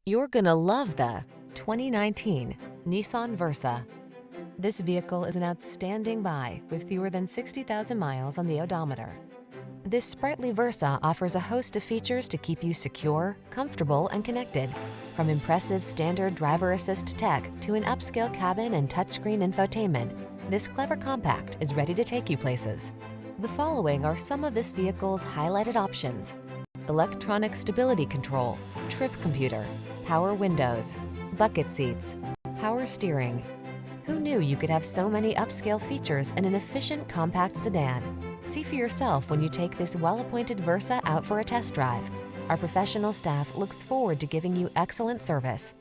You're gonna love the 2019 Nissan Versa. This vehicle is an outstanding buy with fewer than 60,000 miles on the odometer. This sprightly Versa offers a host of features to keep you secure, comfortable, and connected. From impressive standard driver assist tech to an upscale cabin and touchscreen infotainment, this clever compact is ready to take you places. The following are some of this vehicle's highlighted options: electronic stability control, trip computer, power windows, bucket seats, power steering. Who knew you could have so many upscale features in an efficient compact sedan? See for yourself when you take this well-appointed Versa out for a test drive. Our professional staff looks forward to giving you excellent service.